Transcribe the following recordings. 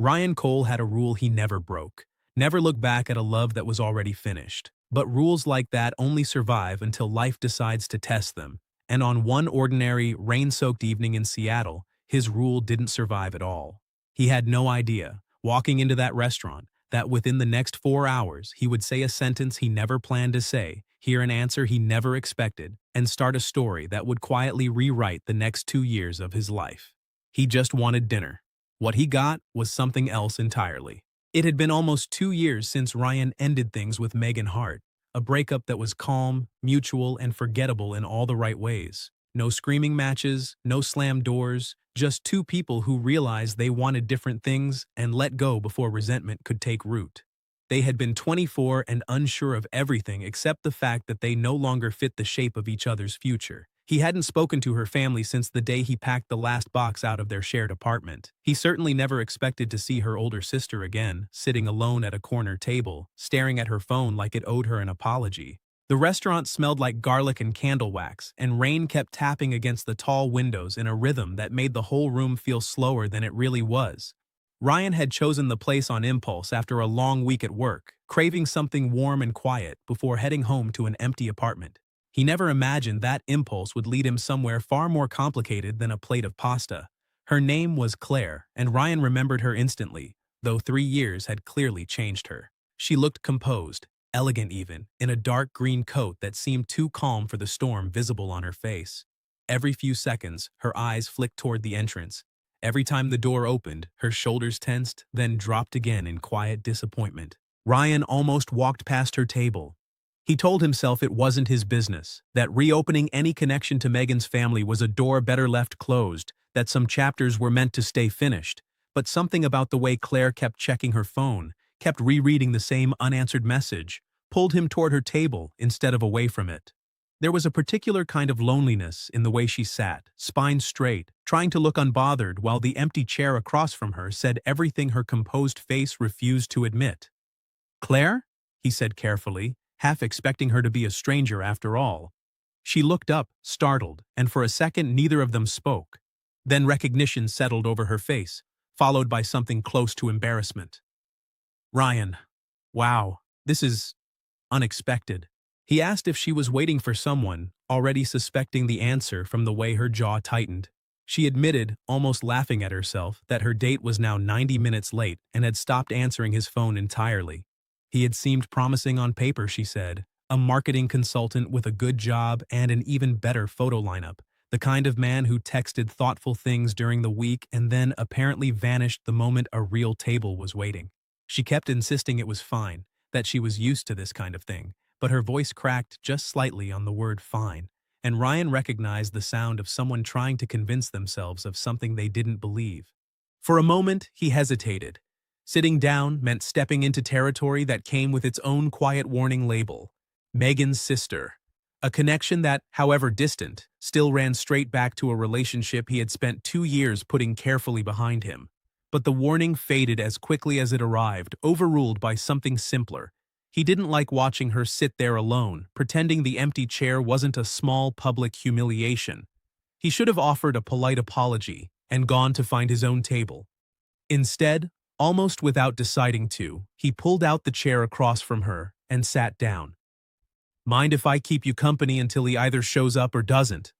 Ryan Cole had a rule he never broke. Never look back at a love that was already finished. But rules like that only survive until life decides to test them. And on one ordinary, rain-soaked evening in Seattle, his rule didn't survive at all. He had no idea, walking into that restaurant, that within the next 4 hours he would say a sentence he never planned to say, hear an answer he never expected, and start a story that would quietly rewrite the next 2 years of his life. He just wanted dinner. What he got was something else entirely. It had been almost 2 years since Ryan ended things with Megan Hart, a breakup that was calm, mutual, and forgettable in all the right ways. No screaming matches, no slammed doors, just two people who realized they wanted different things and let go before resentment could take root. They had been 24 and unsure of everything except the fact that they no longer fit the shape of each other's future. He hadn't spoken to her family since the day he packed the last box out of their shared apartment. He certainly never expected to see her older sister again, sitting alone at a corner table, staring at her phone like it owed her an apology. The restaurant smelled like garlic and candle wax, and rain kept tapping against the tall windows in a rhythm that made the whole room feel slower than it really was. Ryan had chosen the place on impulse after a long week at work, craving something warm and quiet before heading home to an empty apartment. He never imagined that impulse would lead him somewhere far more complicated than a plate of pasta. Her name was Claire, and Ryan remembered her instantly, though 3 years had clearly changed her. She looked composed, elegant even, in a dark green coat that seemed too calm for the storm visible on her face. Every few seconds, her eyes flicked toward the entrance. Every time the door opened, her shoulders tensed, then dropped again in quiet disappointment. Ryan almost walked past her table. He told himself it wasn't his business, that reopening any connection to Megan's family was a door better left closed, that some chapters were meant to stay finished. But something about the way Claire kept checking her phone, kept rereading the same unanswered message, pulled him toward her table instead of away from it. There was a particular kind of loneliness in the way she sat, spine straight, trying to look unbothered while the empty chair across from her said everything her composed face refused to admit. "Claire?" he said carefully, half expecting her to be a stranger after all. She looked up, startled, and for a second neither of them spoke. Then recognition settled over her face, followed by something close to embarrassment. "Ryan. Wow, this is unexpected." He asked if she was waiting for someone, already suspecting the answer from the way her jaw tightened. She admitted, almost laughing at herself, that her date was now 90 minutes late and had stopped answering his phone entirely. He had seemed promising on paper, she said, a marketing consultant with a good job and an even better photo lineup, the kind of man who texted thoughtful things during the week and then apparently vanished the moment a real table was waiting. She kept insisting it was fine, that she was used to this kind of thing, but her voice cracked just slightly on the word fine, and Ryan recognized the sound of someone trying to convince themselves of something they didn't believe. For a moment, he hesitated. Sitting down meant stepping into territory that came with its own quiet warning label: Megan's sister. A connection that, however distant, still ran straight back to a relationship he had spent 2 years putting carefully behind him. But the warning faded as quickly as it arrived, overruled by something simpler. He didn't like watching her sit there alone, pretending the empty chair wasn't a small public humiliation. He should have offered a polite apology and gone to find his own table. Instead, almost without deciding to, he pulled out the chair across from her and sat down. "Mind if I keep you company until he either shows up or doesn't?"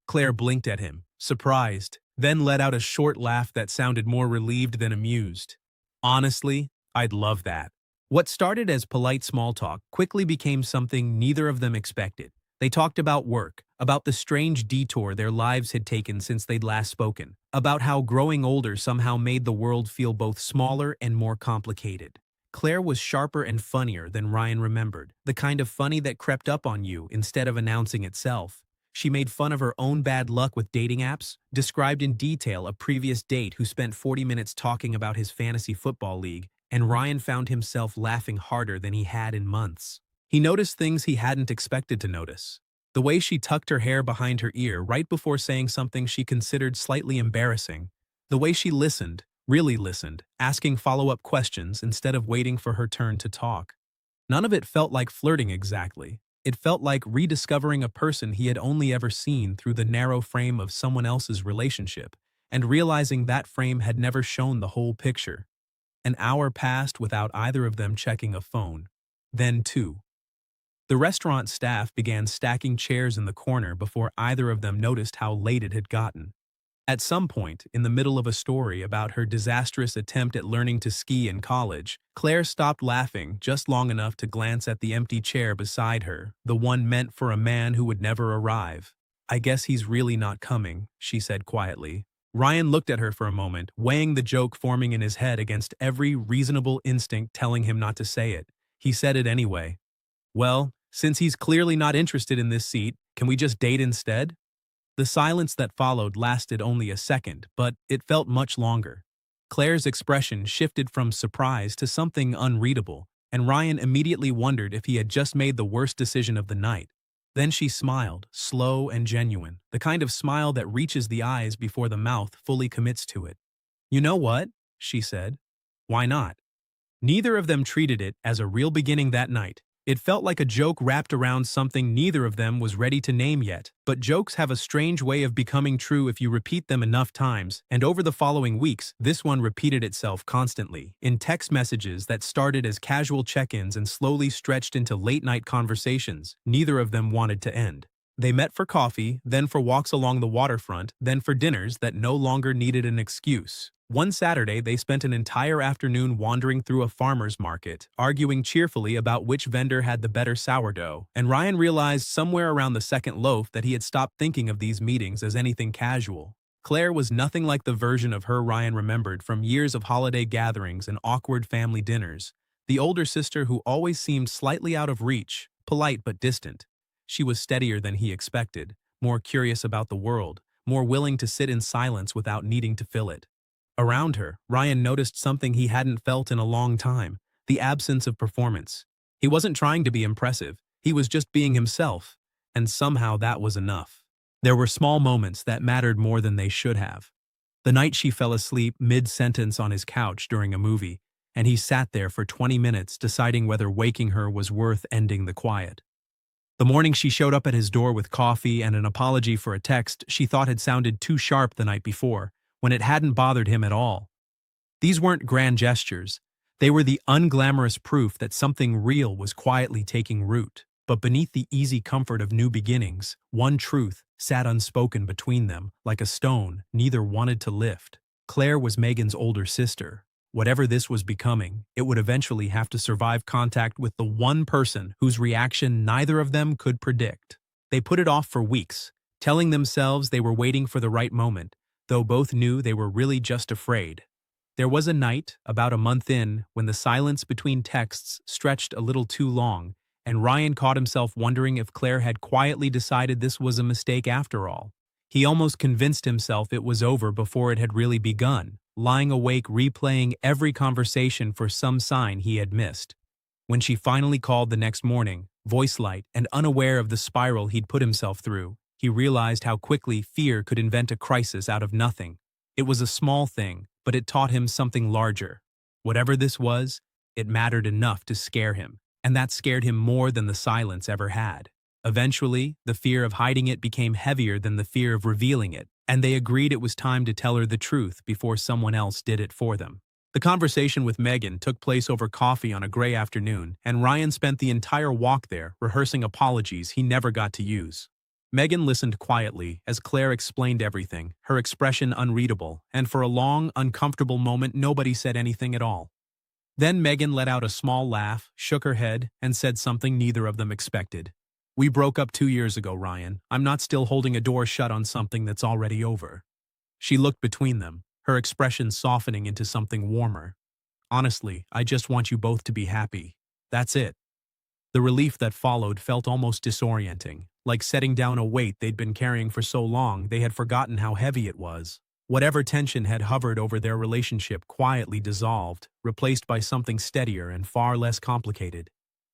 Claire blinked at him, surprised, then let out a short laugh that sounded more relieved than amused. "Honestly, I'd love that." What started as polite small talk quickly became something neither of them expected. They talked about work, about the strange detour their lives had taken since they'd last spoken, about how growing older somehow made the world feel both smaller and more complicated. Claire was sharper and funnier than Ryan remembered, the kind of funny that crept up on you instead of announcing itself. She made fun of her own bad luck with dating apps, described in detail a previous date who spent 40 minutes talking about his fantasy football league, and Ryan found himself laughing harder than he had in months. He noticed things he hadn't expected to notice. The way she tucked her hair behind her ear right before saying something she considered slightly embarrassing. The way she listened, really listened, asking follow-up questions instead of waiting for her turn to talk. None of it felt like flirting exactly. It felt like rediscovering a person he had only ever seen through the narrow frame of someone else's relationship. and realizing that frame had never shown the whole picture. An hour passed without either of them checking a phone. Then two. The restaurant staff began stacking chairs in the corner before either of them noticed how late it had gotten. At some point, in the middle of a story about her disastrous attempt at learning to ski in college, Claire stopped laughing just long enough to glance at the empty chair beside her, the one meant for a man who would never arrive. "I guess he's really not coming," she said quietly. Ryan looked at her for a moment, weighing the joke forming in his head against every reasonable instinct telling him not to say it. He said it anyway. "Well, since he's clearly not interested in this seat, can we just date instead?" The silence that followed lasted only a second, but it felt much longer. Claire's expression shifted from surprise to something unreadable, and Ryan immediately wondered if he had just made the worst decision of the night. Then she smiled, slow and genuine, the kind of smile that reaches the eyes before the mouth fully commits to it. "You know what?" she said. "Why not?" Neither of them treated it as a real beginning that night. It felt like a joke wrapped around something neither of them was ready to name yet. But jokes have a strange way of becoming true if you repeat them enough times, and over the following weeks, this one repeated itself constantly, in text messages that started as casual check-ins and slowly stretched into late-night conversations neither of them wanted to end. They met for coffee, then for walks along the waterfront, then for dinners that no longer needed an excuse. One Saturday, they spent an entire afternoon wandering through a farmer's market, arguing cheerfully about which vendor had the better sourdough, and Ryan realized somewhere around the second loaf that he had stopped thinking of these meetings as anything casual. Claire was nothing like the version of her Ryan remembered from years of holiday gatherings and awkward family dinners. The older sister who always seemed slightly out of reach, polite but distant. She was steadier than he expected, more curious about the world, more willing to sit in silence without needing to fill it. Around her, Ryan noticed something he hadn't felt in a long time, the absence of performance. He wasn't trying to be impressive, he was just being himself, and somehow that was enough. There were small moments that mattered more than they should have. The night she fell asleep mid-sentence on his couch during a movie, and he sat there for 20 minutes deciding whether waking her was worth ending the quiet. The morning she showed up at his door with coffee and an apology for a text she thought had sounded too sharp the night before, when it hadn't bothered him at all. These weren't grand gestures. They were the unglamorous proof that something real was quietly taking root. But beneath the easy comfort of new beginnings, one truth sat unspoken between them, like a stone neither wanted to lift. Claire was Megan's older sister. Whatever this was becoming, it would eventually have to survive contact with the one person whose reaction neither of them could predict. They put it off for weeks, telling themselves they were waiting for the right moment, though both knew they were really just afraid. There was a night, about a month in, when the silence between texts stretched a little too long, and Ryan caught himself wondering if Claire had quietly decided this was a mistake after all. He almost convinced himself it was over before it had really begun, lying awake replaying every conversation for some sign he had missed. When she finally called the next morning, voice light and unaware of the spiral he'd put himself through, he realized how quickly fear could invent a crisis out of nothing. It was a small thing, but it taught him something larger. Whatever this was, it mattered enough to scare him, and that scared him more than the silence ever had. Eventually, the fear of hiding it became heavier than the fear of revealing it, and they agreed it was time to tell her the truth before someone else did it for them. The conversation with Megan took place over coffee on a gray afternoon, and Ryan spent the entire walk there rehearsing apologies he never got to use. Megan listened quietly as Claire explained everything, her expression unreadable, and for a long, uncomfortable moment nobody said anything at all. Then Megan let out a small laugh, shook her head, and said something neither of them expected. "We broke up 2 years ago, Ryan. I'm not still holding a door shut on something that's already over." She looked between them, her expression softening into something warmer. "Honestly, I just want you both to be happy. That's it." The relief that followed felt almost disorienting, like setting down a weight they'd been carrying for so long they had forgotten how heavy it was. Whatever tension had hovered over their relationship quietly dissolved, replaced by something steadier and far less complicated.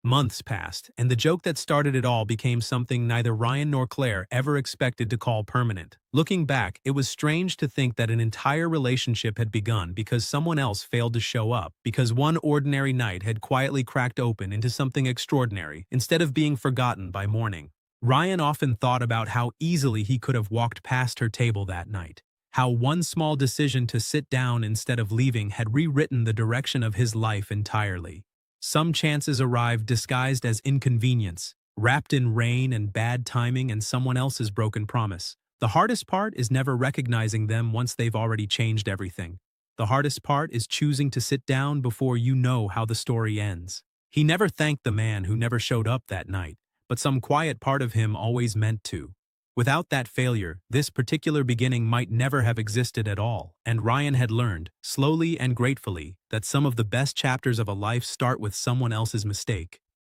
Months passed, and the joke that started it all became something neither Ryan nor Claire ever expected to call permanent. Looking back, it was strange to think that an entire relationship had begun because someone else failed to show up, because one ordinary night had quietly cracked open into something extraordinary, instead of being forgotten by morning. Ryan often thought about how easily he could have walked past her table that night, How one small decision to sit down instead of leaving had rewritten the direction of his life entirely. Some chances arrived disguised as inconvenience, wrapped in rain and bad timing and someone else's broken promise. The hardest part is never recognizing them once they've already changed everything. The hardest part is choosing to sit down before you know how the story ends. He never thanked the man who never showed up that night, but some quiet part of him always meant to. Without that failure, this particular beginning might never have existed at all, and Ryan had learned, slowly and gratefully, that some of the best chapters of a life start with someone else's mistake.